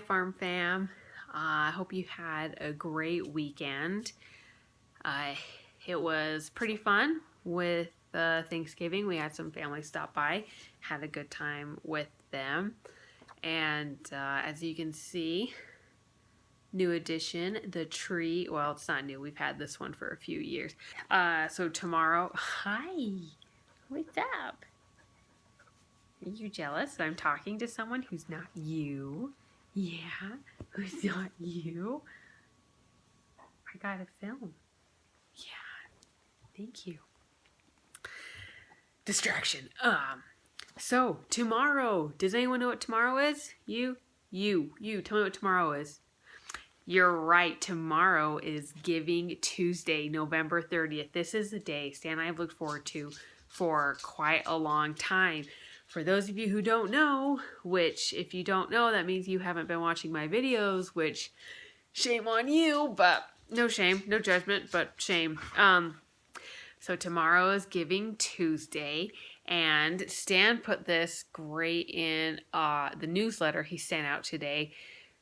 Farm Fam. I hope you had a great weekend. It was pretty fun with Thanksgiving. We had some family stop by, had a good time with them. And as you can see, new addition, the tree. Well, it's not new. We've had this one for a few years. So tomorrow, hi, what's up? Are you jealous that I'm talking to someone who's not you? Yeah, who's not you? I gotta film. Yeah, thank you. Distraction. So tomorrow, does anyone know what tomorrow is? You, tell me what tomorrow is. You're right, tomorrow is Giving Tuesday, November 30th. This is the day Stan and I have looked forward to for quite a long time. For those of you who don't know, which if you don't know, that means you haven't been watching my videos, which shame on you, but no shame, no judgment, but shame. So tomorrow is Giving Tuesday, and Stan put this great in the newsletter he sent out today.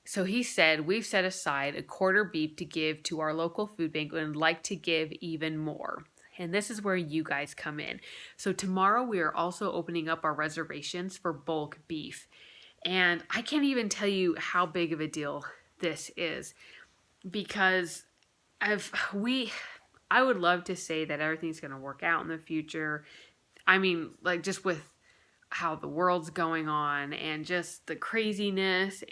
So he said, we've set aside a quarter beef to give to our local food bank and would like to give even more. And this is where you guys come in. So tomorrow we are also opening up our reservations for bulk beef. And I can't even tell you how big of a deal this is, because I would love to say that everything's going to work out in the future. I mean, like just with how the world's going on and just the craziness,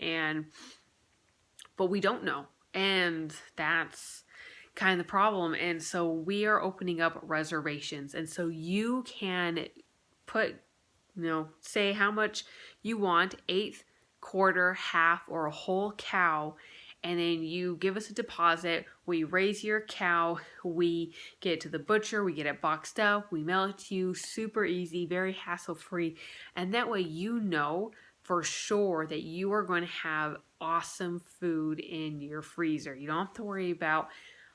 but we don't know. And that's kind of the problem. And so we are opening up reservations. And so you can put, say how much you want, eighth, quarter, half, or a whole cow. And then you give us a deposit. We raise your cow. We get it to the butcher. We get it boxed up. We mail it to you. Super easy, very hassle-free. And that way you know for sure that you are going to have awesome food in your freezer. You don't have to worry about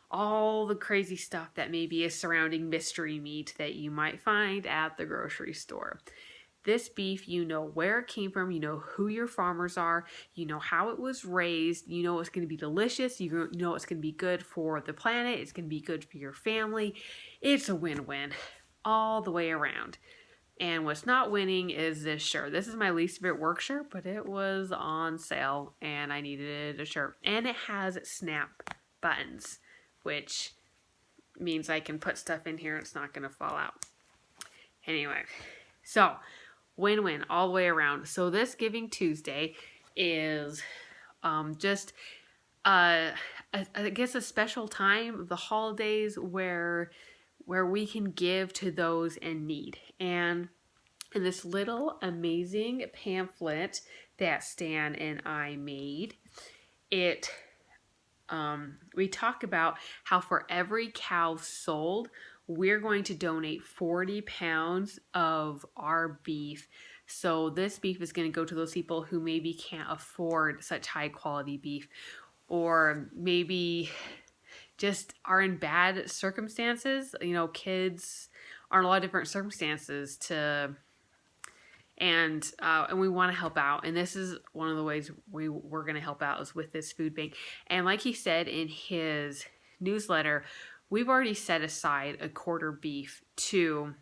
all the crazy stuff that maybe is surrounding mystery meat that you might find at the grocery store. This beef, you know where it came from, you know who your farmers are, you know how it was raised, you know it's going to be delicious, you know it's going to be good for the planet, it's going to be good for your family. It's a win-win all the way around. And what's not winning is this shirt. This is my least favorite work shirt, but it was on sale and I needed a shirt. And it has snap buttons, which means I can put stuff in here and it's not going to fall out. Anyway, so win-win all the way around. So this Giving Tuesday is just, I guess, a special time of the holidays where we can give to those in need. And in this little amazing pamphlet that Stan and I made, we talk about how for every cow sold, we're going to donate 40 pounds of our beef. So this beef is going to go to those people who maybe can't afford such high quality beef, or maybe just are in bad circumstances. Kids are in a lot of different circumstances and we want to help out. And this is one of the ways we're going to help out is with this food bank. And like he said in his newsletter, we've already set aside a quarter beef to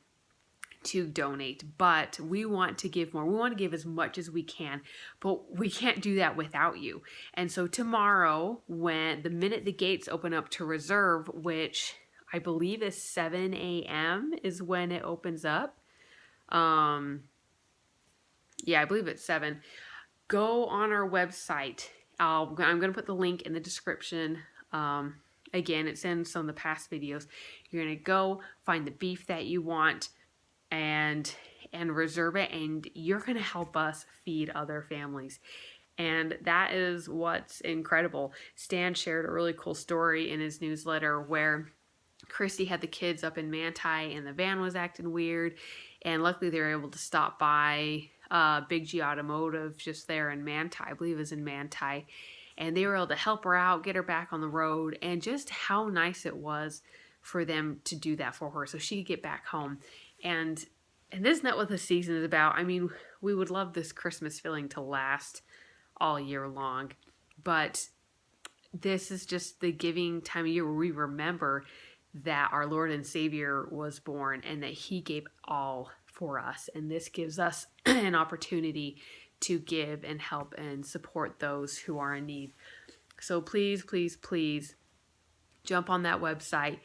donate, but we want to give more. We want to give as much as we can, but we can't do that without you. And so tomorrow, the minute the gates open up to reserve, which I believe is 7 a.m. is when it opens up. Yeah, I believe it's 7. Go on our website. I'm going to put the link in the description. Again, it's in some of the past videos. You're going to go find the beef that you want and reserve it, and you're going to help us feed other families. And that is what's incredible. Stan shared a really cool story in his newsletter where Christy had the kids up in Manti and the van was acting weird, and luckily they were able to stop by Big G Automotive just there in Manti. I believe it was in Manti. And they were able to help her out, get her back on the road, and just how nice it was for them to do that for her so she could get back home. And isn't that what the season is about? I mean, we would love this Christmas feeling to last all year long. But this is just the giving time of year where we remember that our Lord and Savior was born and that he gave all for us. And this gives us an opportunity to give and help and support those who are in need. So please, please, please jump on that website.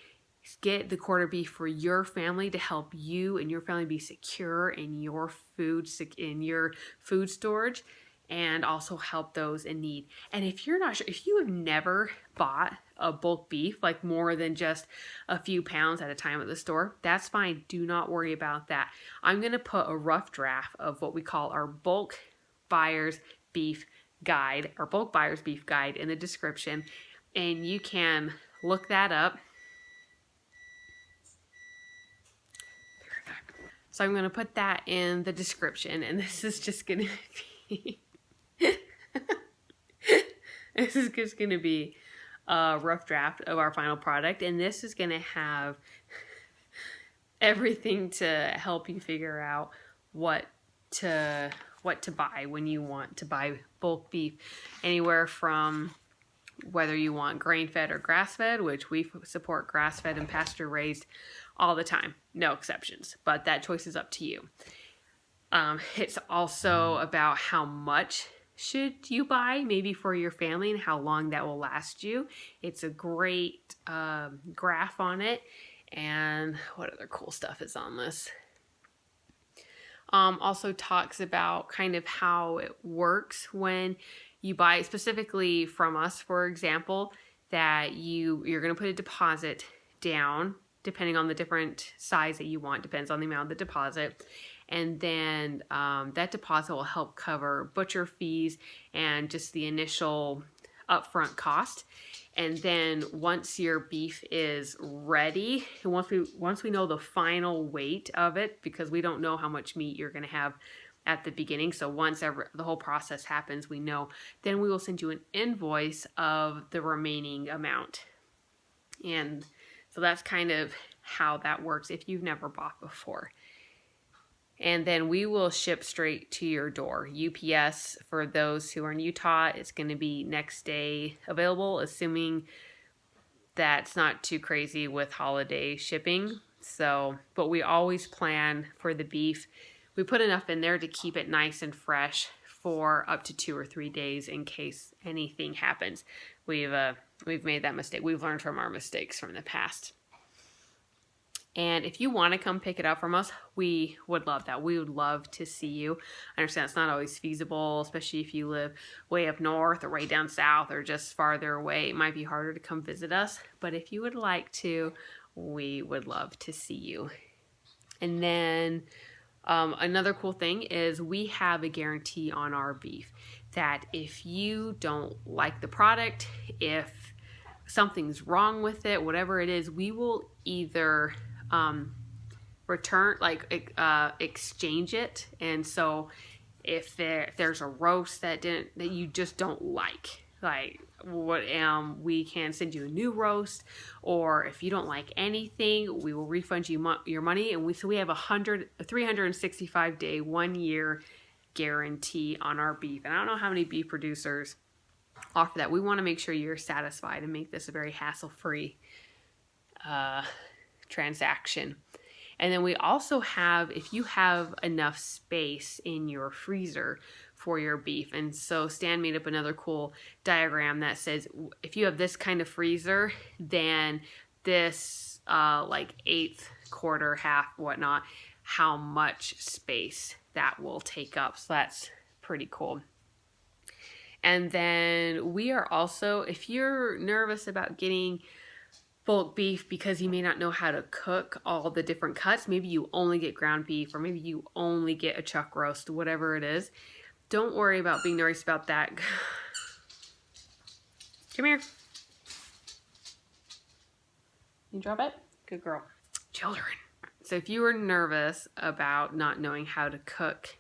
Get the quarter beef for your family to help you and your family be secure in your food storage, and also help those in need. And if you're not sure, if you have never bought a bulk beef, like more than just a few pounds at a time at the store, that's fine. Do not worry about that. I'm going to put a rough draft of what we call our bulk buyer's beef guide, our bulk buyer's beef guide, in the description, and you can look that up. So I'm going to put that in the description, and this is just going to be this is just going to be a rough draft of our final product, and this is going to have everything to help you figure out what to buy when you want to buy bulk beef, anywhere from whether you want grain-fed or grass-fed, which we support grass-fed and pasture-raised all the time, no exceptions, but that choice is up to you. It's also about how much should you buy, maybe for your family, and how long that will last you. It's a great graph on it. And what other cool stuff is on this? Also talks about kind of how it works when you buy it, specifically from us, for example, that you're going to put a deposit down, depending on the different size that you want, depends on the amount of the deposit. And then that deposit will help cover butcher fees and just the initial upfront cost. And then once your beef is ready, and once we know the final weight of it, because we don't know how much meat you're going to have at the beginning, so once the whole process happens, we know, then we will send you an invoice of the remaining amount. And so that's kind of how that works if you've never bought before. And then we will ship straight to your door. UPS, for those who are in Utah, it's going to be next day available, assuming that's not too crazy with holiday shipping. So, but we always plan for the beef. We put enough in there to keep it nice and fresh for up to 2 or 3 days in case anything happens. We've made that mistake. We've learned from our mistakes from the past. And if you want to come pick it up from us, we would love that. We would love to see you. I understand it's not always feasible, especially if you live way up north or way down south or just farther away. It might be harder to come visit us. But if you would like to, we would love to see you. And then another cool thing is we have a guarantee on our beef that if you don't like the product, if something's wrong with it, whatever it is, we will either return, exchange it. And so if there's a roast that you just don't like we can send you a new roast, or if you don't like anything, we will refund you your money. And we have a 365-day, 1 year guarantee on our beef. And I don't know how many beef producers offer that. We want to make sure you're satisfied and make this a very hassle-free transaction. And then we also have, if you have enough space in your freezer for your beef, and so Stan made up another cool diagram that says if you have this kind of freezer, then this eighth, quarter, half, whatnot, how much space that will take up. So that's pretty cool. And then we are also, if you're nervous about getting bulk beef because you may not know how to cook all the different cuts, maybe you only get ground beef, or maybe you only get a chuck roast, whatever it is, don't worry about being nervous about that. Come here. You drop it? Good girl. Children. So if you are nervous about not knowing how to cook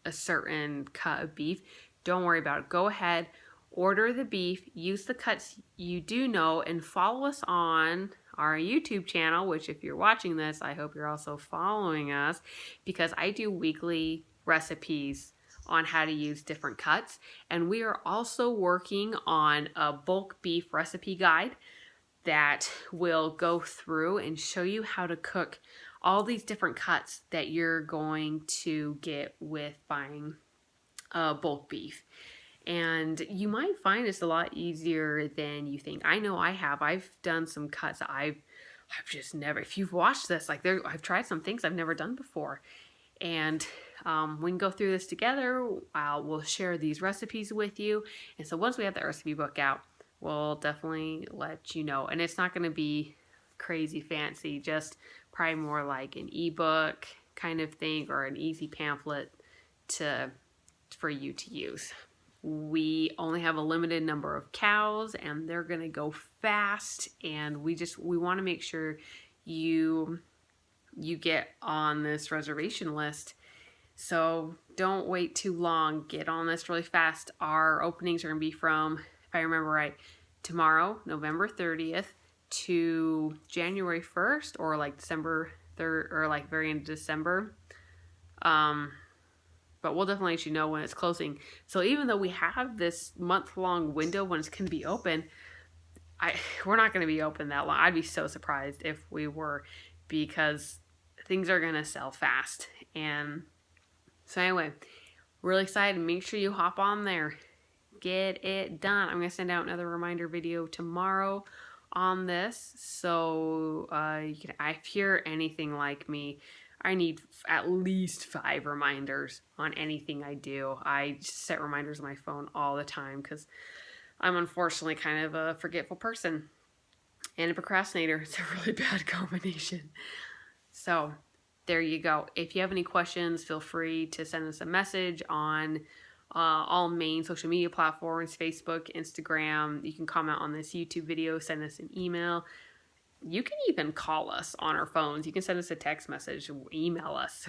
a certain cut of beef, don't worry about it. Go ahead, order the beef, use the cuts you do know, and follow us on our YouTube channel, which if you're watching this, I hope you're also following us, because I do weekly recipes on how to use different cuts. And we are also working on a bulk beef recipe guide that will go through and show you how to cook all these different cuts that you're going to get with buying bulk beef. And you might find it's a lot easier than you think. I know I have. I've done some cuts I've just never, if you've watched this, like I've tried some things I've never done before. And we can go through this together. We'll share these recipes with you. And so once we have the recipe book out, we'll definitely let you know. And it's not going to be crazy fancy, just probably more like an ebook kind of thing or an easy pamphlet for you to use. We only have a limited number of cows and they're going to go fast, and we want to make sure you get on this reservation list. So don't wait too long. Get on this really fast. Our openings are going to be from, if I remember right, tomorrow, November 30th to January 1st, or like December 3rd, or like very end of December. But we'll definitely let you know when it's closing. So even though we have this month-long window when it's going to be open, we're not going to be open that long. I'd be so surprised if we were, because things are going to sell fast. And so anyway, really excited. Make sure you hop on there. Get it done. I'm going to send out another reminder video tomorrow on this. So if you're anything like me, I need at least 5 reminders on anything I do. I just set reminders on my phone all the time because I'm unfortunately kind of a forgetful person and a procrastinator. It's a really bad combination. So there you go. If you have any questions, feel free to send us a message on all main social media platforms, Facebook, Instagram. You can comment on this YouTube video, send us an email. You can even call us on our phones. You can send us a text message, email us.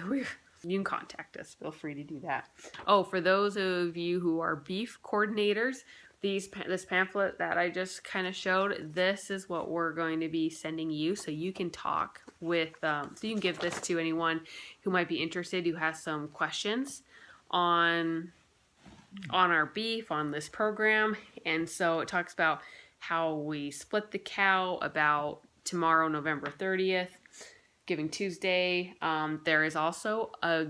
You can contact us. Feel free to do that. Oh, for those of you who are beef coordinators, this pamphlet that I just kind of showed, this is what we're going to be sending you, so you can talk with, so you can give this to anyone who might be interested, who has some questions on our beef, on this program. And so it talks about how we split the cow, about tomorrow, November 30th, Giving Tuesday. There is also a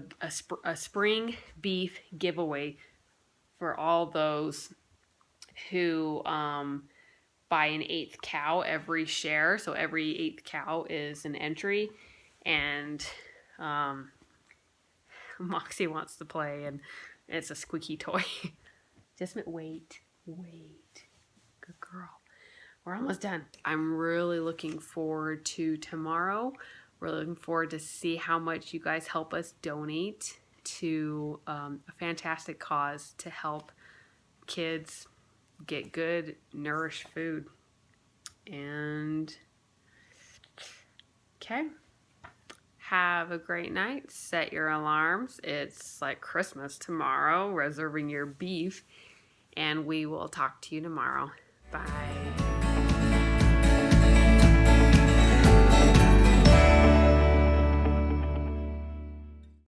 spring beef giveaway for all those who buy an 8th cow every share. So every 8th cow is an entry. And Moxie wants to play, and it's a squeaky toy. Just wait. Good girl. We're almost done. I'm really looking forward to tomorrow. We're looking forward to see how much you guys help us donate to a fantastic cause to help kids get good, nourished food. And okay. Have a great night. Set your alarms. It's like Christmas tomorrow, reserving your beef. And we will talk to you tomorrow. Bye.